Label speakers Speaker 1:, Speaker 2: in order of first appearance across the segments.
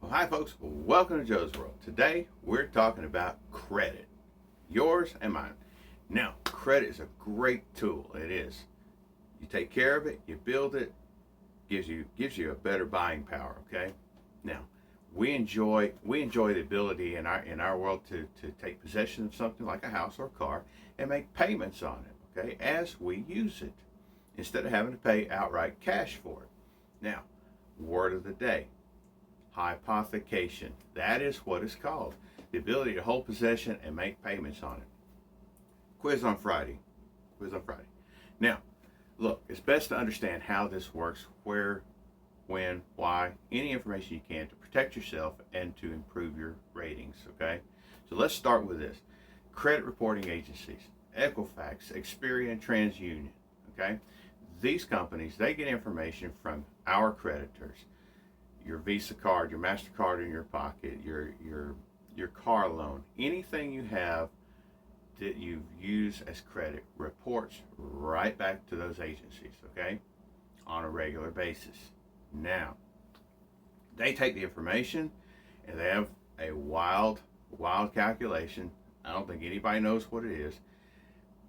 Speaker 1: Well, hi, folks. Welcome to Joe's World. Today, we're talking about credit, yours and mine. Now, credit is a great tool. It is. You take care of it, you build it, gives you a better buying power. Okay. Now, we enjoy the ability in our world to take possession of something like a house or a car and make payments on it. Okay, as we use it, instead of having to pay outright cash for it. Now, word of the day: hypothecation. That is what it's called. The ability to hold possession and make payments on it. Quiz on Friday. Quiz on Friday. Now, look, it's best to understand how this works, where, when, why, any information you can to protect yourself and to improve your ratings, okay? So let's start with this. Credit reporting agencies, Equifax, Experian, TransUnion, okay? These companies, they get information from our creditors. Your Visa card, your MasterCard in your pocket, your car loan, anything you have that you use as credit reports right back to those agencies, okay, on a regular basis. Now, they take the information and they have a wild calculation. I don't think anybody knows what it is,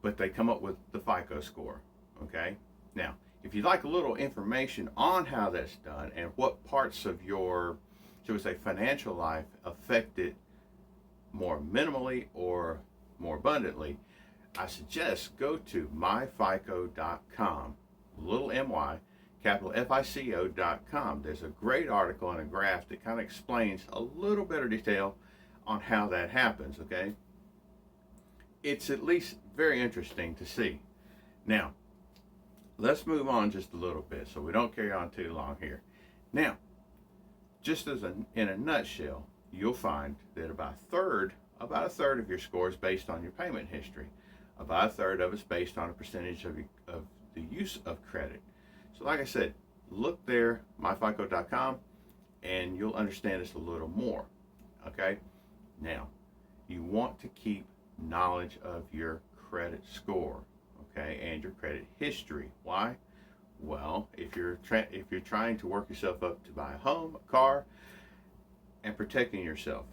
Speaker 1: but they come up with the FICO score, okay? Now, if you'd like a little information on how that's done and what parts of your, shall we say, financial life affect it more minimally or more abundantly, I suggest go to myfico.com, little my, capital FICO.com. There's a great article and a graph that kind of explains a little better detail on how that happens, okay? It's at least very interesting to see. Now, let's move on just a little bit so we don't carry on too long here. Now, just as in a nutshell, you'll find that about a third of your score is based on your payment history. About a third of it's based on a percentage of the use of credit. So like I said, look there, myfico.com, and you'll understand this a little more, okay? Now, you want to keep knowledge of your credit score, okay, and your credit history. Why? Well, if you're trying to work yourself up to buy a home, a car, and protecting yourself,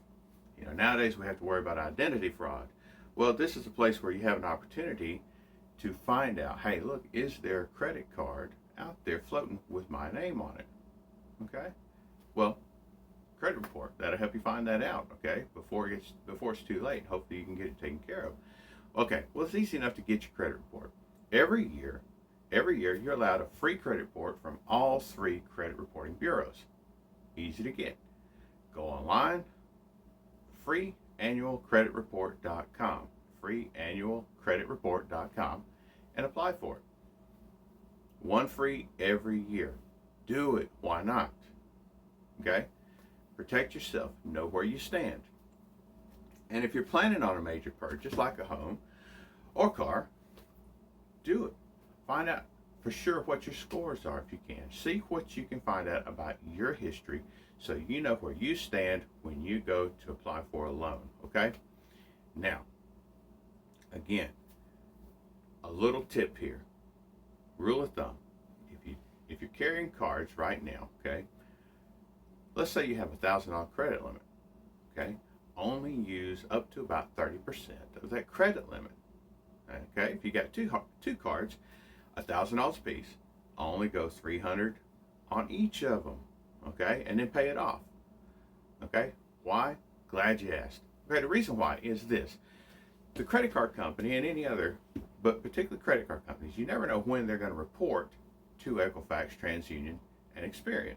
Speaker 1: nowadays we have to worry about identity fraud. Well, this is a place where you have an opportunity to find out, hey, look, is there a credit card out there floating with my name on it? Okay. Well, credit report, that'll help you find that out, okay, before it's too late. Hopefully you can get it taken care of. Okay, well, it's easy enough to get your credit report. Every year you're allowed a free credit report from all 3 credit reporting bureaus. Easy to get. Go online, freeannualcreditreport.com, freeannualcreditreport.com, and apply for it. One free every year. Do it. Why not? Okay? Protect yourself. Know where you stand. And if you're planning on a major purchase like a home or car, do it. Find out for sure what your scores are if you can. See what you can find out about your history so you know where you stand when you go to apply for a loan, okay? Now, again, a little tip here. Rule of thumb. If you're carrying cards right now, okay? Let's say you have a $1,000 credit limit, okay? Only use up to about 30% of that credit limit. Okay, if you got two cards, $1,000 a piece, only go $300 on each of them. Okay, and then pay it off. Okay, why? Glad you asked. Okay, the reason why is this: the credit card company and any other, but particularly credit card companies, you never know when they're going to report to Equifax, TransUnion, and Experian.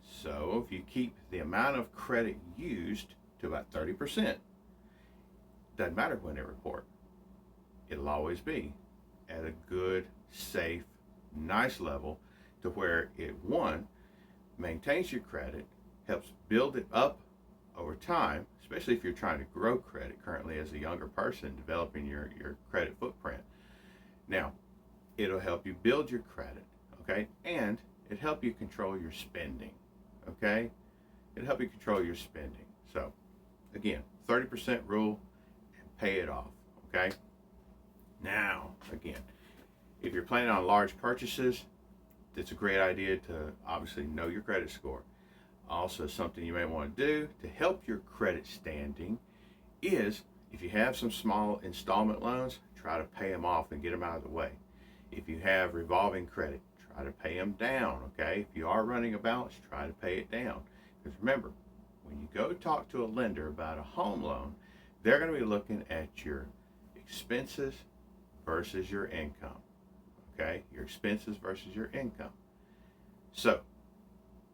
Speaker 1: So if you keep the amount of credit used to about 30%, doesn't matter when they report. It'll always be at a good, safe, nice level to where it, one, maintains your credit, helps build it up over time, especially if you're trying to grow credit currently as a younger person, developing your credit footprint. Now, it'll help you build your credit, okay? And it'll help you control your spending, okay? It'll help you control your spending. So, again, 30% rule and pay it off, okay? Now, again, if you're planning on large purchases, it's a great idea to obviously know your credit score. Also, something you may want to do to help your credit standing is, if you have some small installment loans, try to pay them off and get them out of the way. If you have revolving credit, try to pay them down, okay? If you are running a balance, try to pay it down. Because remember, when you go talk to a lender about a home loan, they're going to be looking at your expenses versus your income, okay? Your expenses versus your income. So,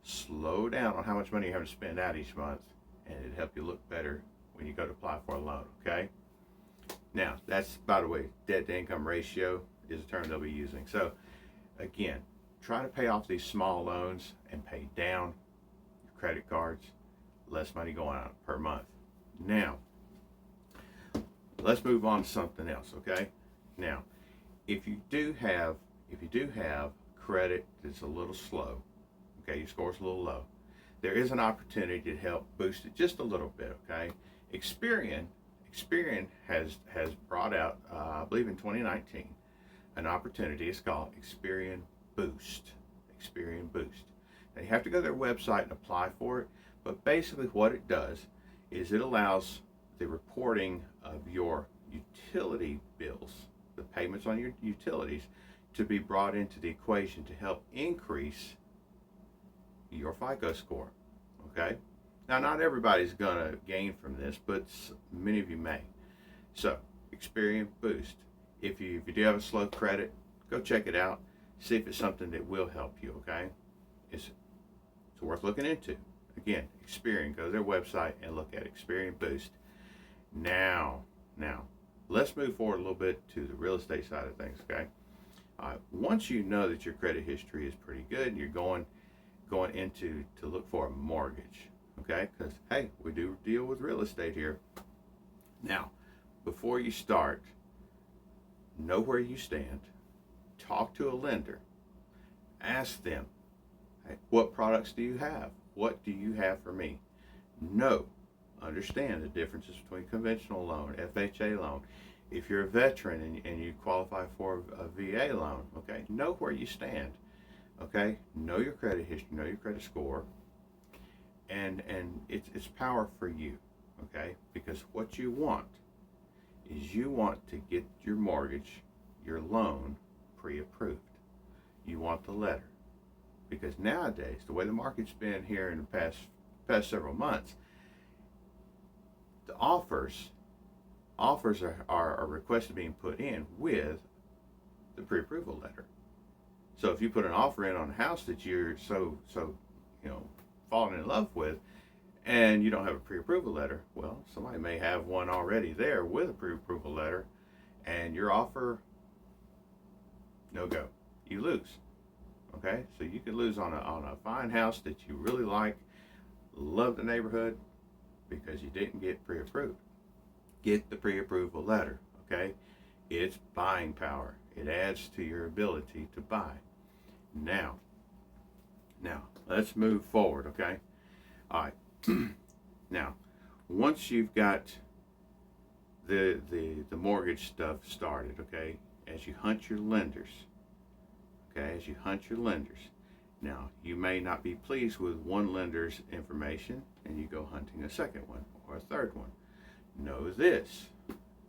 Speaker 1: slow down on how much money you have to spend out each month, and it'll help you look better when you go to apply for a loan, okay? Now, that's, by the way, debt to income ratio is a term they'll be using. So, again, try to pay off these small loans and pay down your credit cards, less money going out per month. Now, let's move on to something else, okay? Now, if you do have credit that's a little slow, okay, your score's a little low, there is an opportunity to help boost it just a little bit, okay? Experian has brought out, I believe in 2019, an opportunity. It's called Experian Boost. Experian Boost. Now you have to go to their website and apply for it, but basically what it does is it allows the reporting of your utility bills, the payments on your utilities, to be brought into the equation to help increase your FICO score, okay? Now, not everybody's gonna gain from this, but many of you may. So, Experian Boost. If you do have a slow credit, go check it out. See if it's something that will help you, okay? It's worth looking into. Again, Experian, go to their website and look at Experian Boost. Now, let's move forward a little bit to the real estate side of things, okay? Once you know that your credit history is pretty good and you're going into to look for a mortgage, okay? Because, hey, we do deal with real estate here. Now, before you start, know where you stand, talk to a lender, ask them, hey, what products do you have? What do you have for me? Understand the differences between conventional loan, FHA loan. If you're a veteran and you qualify for a VA loan, okay, know where you stand, okay? Know your credit history, know your credit score, and it's power for you, okay? Because what you want is you want to get your mortgage, your loan, pre-approved. You want the letter. Because nowadays, the way the market's been here in the past several months, the offers are requested being put in with the pre-approval letter. So if you put an offer in on a house that you're so falling in love with, and you don't have a pre-approval letter, well, somebody may have one already there with a pre-approval letter, and your offer, no go. You lose. Okay, so you could lose on a fine house that you really like, love the neighborhood, because you didn't get pre-approved. Get the pre-approval letter, okay? It's buying power. It adds to your ability to buy. Now, let's move forward, okay? All right. Now, once you've got the mortgage stuff started, okay, as you hunt your lenders, now, you may not be pleased with one lender's information and you go hunting a second one or a third one. Know this,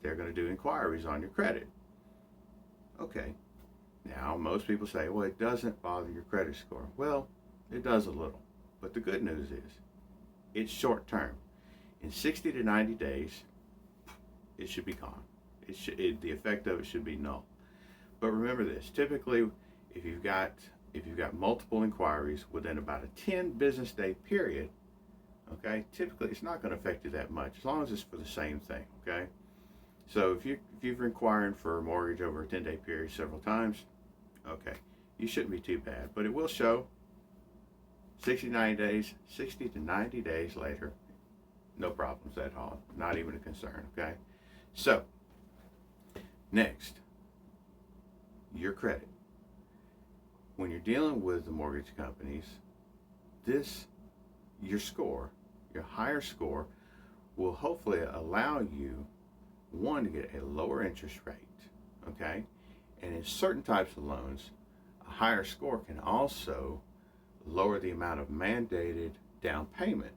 Speaker 1: they're going to do inquiries on your credit. Okay, now most people say, well, it doesn't bother your credit score. Well, it does a little, but the good news is it's short term. In 60 to 90 days, it should be gone. The effect of it should be null. But remember this, typically, if you've got multiple inquiries within about a 10 business day period, okay, typically it's not going to affect you that much as long as it's for the same thing, okay? So if you're inquiring for a mortgage over a 10-day period several times, okay, you shouldn't be too bad, but it will show 60 to 90 days later, no problems at all, not even a concern, okay? So, next, your credit. When you're dealing with the mortgage companies, your score, your higher score, will hopefully allow you, one, to get a lower interest rate, okay? And in certain types of loans, a higher score can also lower the amount of mandated down payment.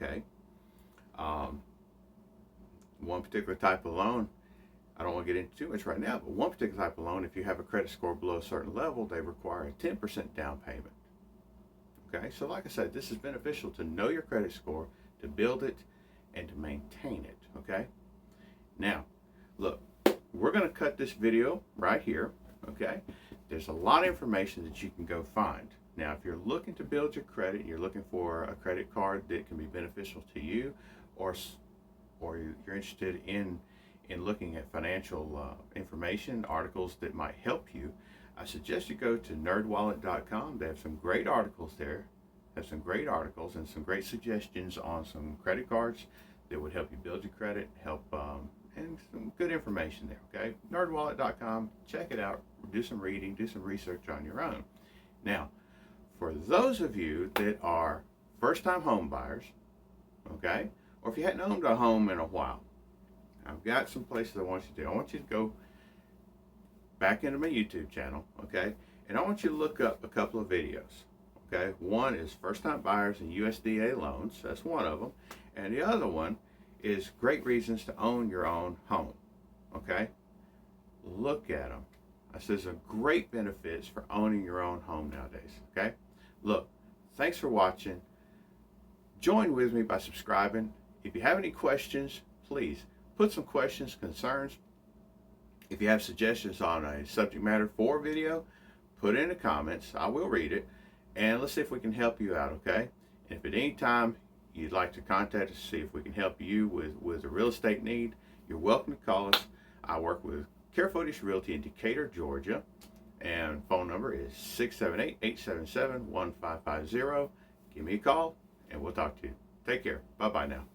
Speaker 1: Okay. One particular type of loan, I don't want to get into too much right now, but one particular type of loan, if you have a credit score below a certain level, they require a 10% down payment. Okay, so like I said, this is beneficial to know your credit score, to build it, and to maintain it. Okay, now look, we're going to cut this video right here. Okay, there's a lot of information that you can go find. Now, if you're looking to build your credit, you're looking for a credit card that can be beneficial to you, or you're interested in looking at financial information, articles that might help you, I suggest you go to nerdwallet.com. They have some great articles there. They have some great articles and some great suggestions on some credit cards that would help you build your credit, and some good information there, okay? nerdwallet.com, check it out, do some reading, do some research on your own. Now, for those of you that are first-time home buyers, okay, or if you hadn't owned a home in a while, I've got some places I want you to do. I want you to go back into my YouTube channel, okay, and I want you to look up a couple of videos, okay? One is first-time buyers and USDA loans. That's one of them. And the other one is great reasons to own your own home, okay? Look at them. I said there's a great benefits for owning your own home nowadays, okay? Look, thanks for watching. Join with me by subscribing. If you have any questions, please put some questions, concerns. If you have suggestions on a subject matter for a video, put it in the comments. I will read it, and let's see if we can help you out, okay? And if at any time you'd like to contact us to see if we can help you with a real estate need, you're welcome to call us. I work with Carefootish Realty in Decatur, Georgia, and phone number is 678-877-1550. Give me a call, and we'll talk to you. Take care. Bye-bye now.